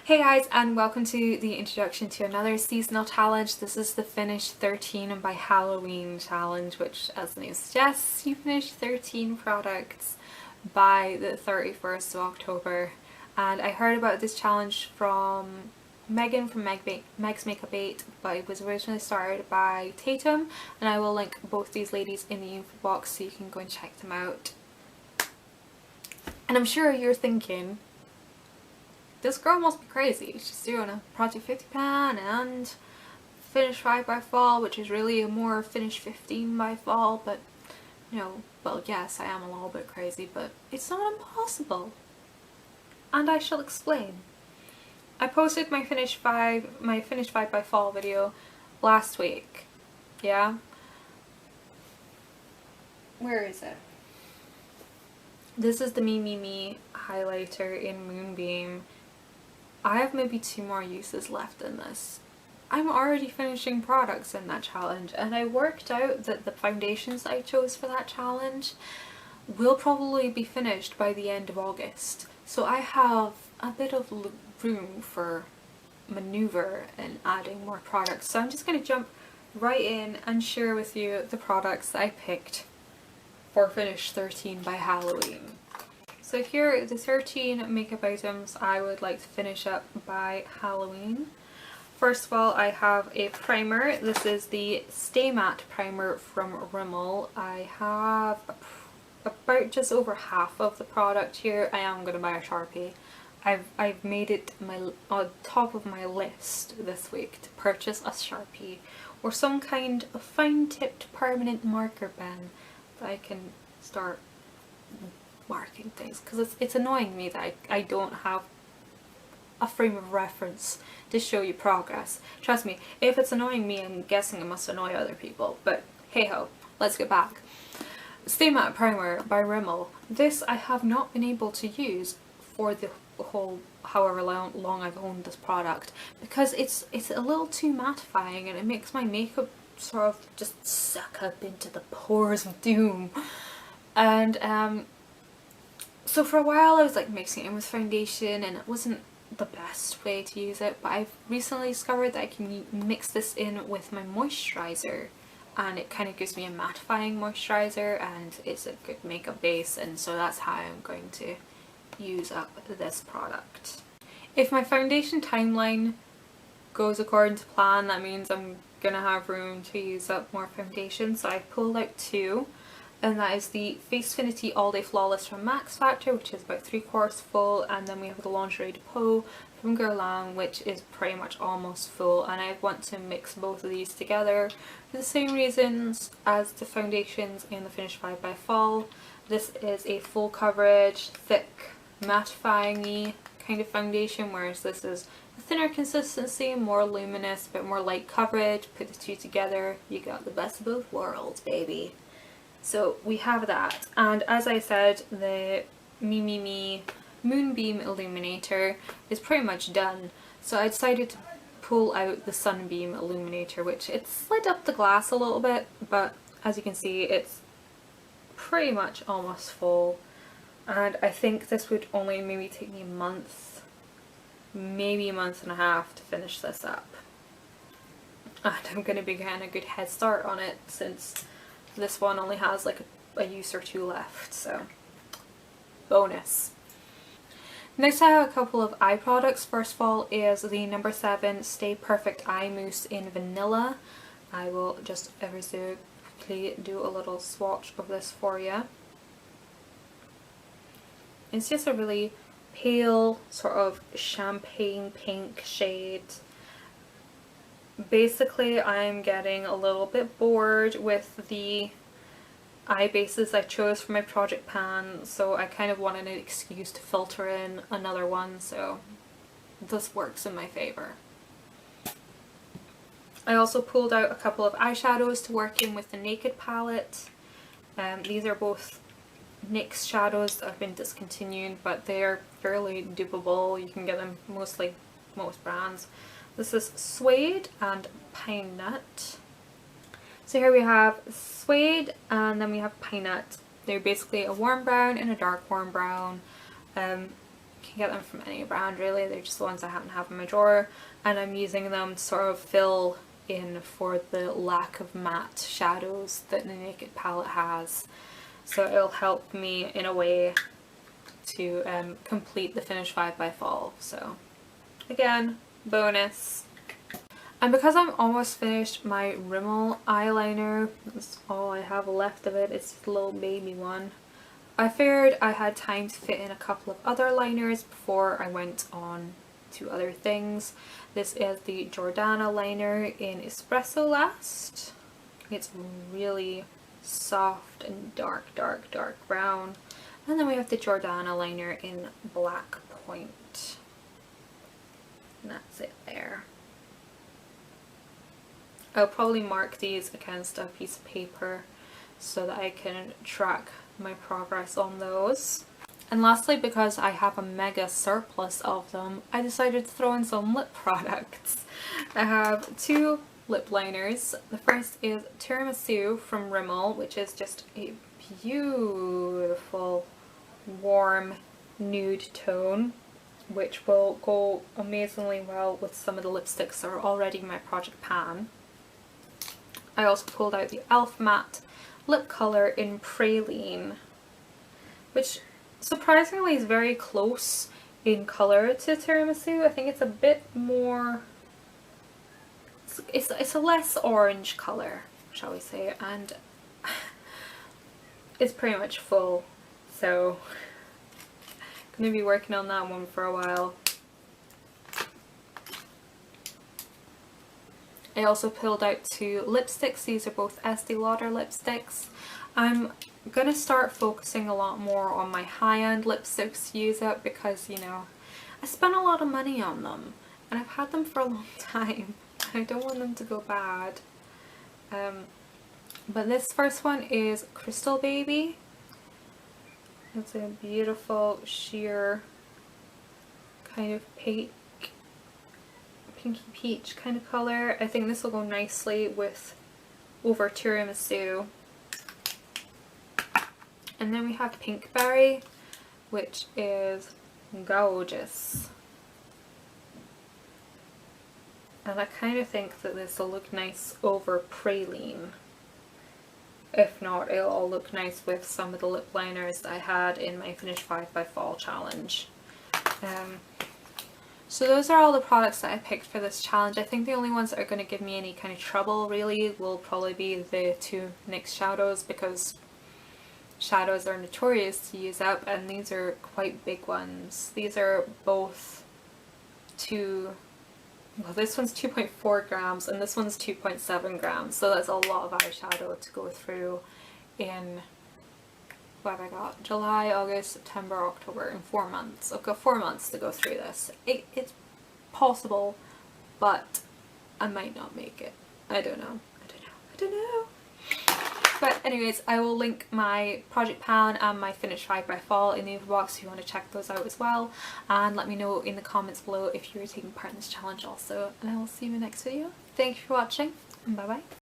Hey guys, and welcome to the introduction to another seasonal challenge. This is the Finish 13 by Halloween challenge, which as the name suggests, you finish 13 products by the 31st of October. And I heard about this challenge from Megan from Meg's Makeup 8, but it was originally started by Tatum, and I will link both these ladies in the info box so you can go and check them out. And I'm sure you're thinking, this girl must be crazy. She's doing a Project 50 pan and Finish 5 by Fall, which is really a more Finish 15 by Fall, but you know, well yes, I am a little bit crazy, but it's not impossible. And I shall explain. I posted my Finish 5 by Fall video last week. Yeah? Where is it? This is the Mememe highlighter in Moonbeam. I have maybe 2 more uses left in this. I'm already finishing products in that challenge, and I worked out that the foundations I chose for that challenge will probably be finished by the end of August. So I have a bit of room for maneuver in adding more products. So I'm just going to jump right in and share with you the products I picked for Finish 13 by Halloween. So here are the 13 makeup items I would like to finish up by Halloween. First of all, I have a primer. This is the Stay Matte primer from Rimmel. I have about just over half of the product here. I am going to buy a Sharpie. I've made it on top of my list this week to purchase a Sharpie or some kind of fine-tipped permanent marker pen that I can start marking things, because it's annoying me that I don't have a frame of reference to show you progress. Trust me, if it's annoying me, I'm guessing it must annoy other people, but hey ho, let's get back. Stay Matte Primer by Rimmel. This I have not been able to use for the whole however long I've owned this product, because it's a little too mattifying and it makes my makeup sort of just suck up into the pores of doom. And so for a while I was like mixing it in with foundation, and it wasn't the best way to use it, but I've recently discovered that I can mix this in with my moisturizer, and it kind of gives me a mattifying moisturizer and it's a good makeup base, and so that's how I'm going to use up this product. If my foundation timeline goes according to plan, that means I'm gonna have room to use up more foundation, so I pulled out 2. And that is the Facefinity All Day Flawless from Max Factor, which is about 3/4 full, and then we have the Lingerie de Peau from Guerlain, which is pretty much almost full, and I want to mix both of these together for the same reasons as the foundations in the Finish 5 by Fall. This is a full coverage, thick, mattifying-y kind of foundation, whereas this is a thinner consistency, more luminous, but more light coverage. Put the two together, you got the best of both worlds, baby. So we have that, and as I said, the Mememe Moonbeam Illuminator is pretty much done, so I decided to pull out the Sunbeam Illuminator, which it slid up the glass a little bit, but as you can see it's pretty much almost full, and I think this would only maybe take me a month, maybe a month and a half to finish this up, and I'm going to be getting a good head start on it since this one only has like a use or 2 left, so bonus. Next I have a couple of eye products. First of all is the No7 Stay Perfect Eye Mousse in Vanilla. I will just ever so quickly do a little swatch of this for you. It's just a really pale sort of champagne pink shade. Basically, I'm getting a little bit bored with the eye bases I chose for my project pan, so I kind of wanted an excuse to filter in another one, so this works in my favor. I also pulled out a couple of eyeshadows to work in with the Naked palette. These are both NYX Shadows that have been discontinued, but they're fairly dupable. You can get them most brands. This is Suede and Pine Nut. So here we have Suede and then we have Pine Nut. They're basically a warm brown and a dark warm brown. can get them from any brand really, they're just the ones I happen to have in my drawer, and I'm using them to sort of fill in for the lack of matte shadows that the Naked palette has. So it'll help me in a way to complete the Finish 5 by fall. So again, bonus. And because I'm almost finished my Rimmel eyeliner, that's all I have left of it, it's just a little baby one, I figured I had time to fit in a couple of other liners before I went on to other things. This is the Jordana liner in Espresso Last. It's really soft and dark brown. And then we have the Jordana liner in Black Point. And that's it there. I'll probably mark these against a piece of paper so that I can track my progress on those. And lastly, because I have a mega surplus of them, I decided to throw in some lip products. I have two lip liners. The first is Tiramisu from Rimmel, which is just a beautiful warm nude tone, which will go amazingly well with some of the lipsticks that are already in my project pan. I also pulled out the e.l.f. matte lip colour in Praline, which surprisingly is very close in colour to Tiramisu. I think it's a bit more, it's a less orange colour, shall we say, and it's pretty much full, so I'm going to be working on that one for a while. I also pulled out two lipsticks. These are both Estee Lauder lipsticks. I'm going to start focusing a lot more on my high-end lipsticks to use up because, you know, I spent a lot of money on them and I've had them for a long time. I don't want them to go bad. But this first one is Crystal Baby. It's a beautiful sheer kind of pinky peach kind of colour. I think this will go nicely with over Tiramisu. And then we have Pinkberry, which is gorgeous. And I kind of think that this will look nice over Praline. If not, it'll all look nice with some of the lip liners that I had in my Finish 5 by Fall challenge. So those are all the products that I picked for this challenge. I think the only ones that are going to give me any kind of trouble really will probably be the two NYX Shadows, because shadows are notorious to use up, and these are quite big ones. These are both well, this one's 2.4 grams and this one's 2.7 grams, so that's a lot of eyeshadow to go through in, what have I got? July, August, September, October, in 4 months. I've got 4 months to go through this. It's possible, but I might not make it. I don't know. But anyways, I will link my project pan and my Finish 5 by Fall in the info box if you want to check those out as well. And let me know in the comments below if you're taking part in this challenge also. And I will see you in the next video. Thank you for watching, and bye bye.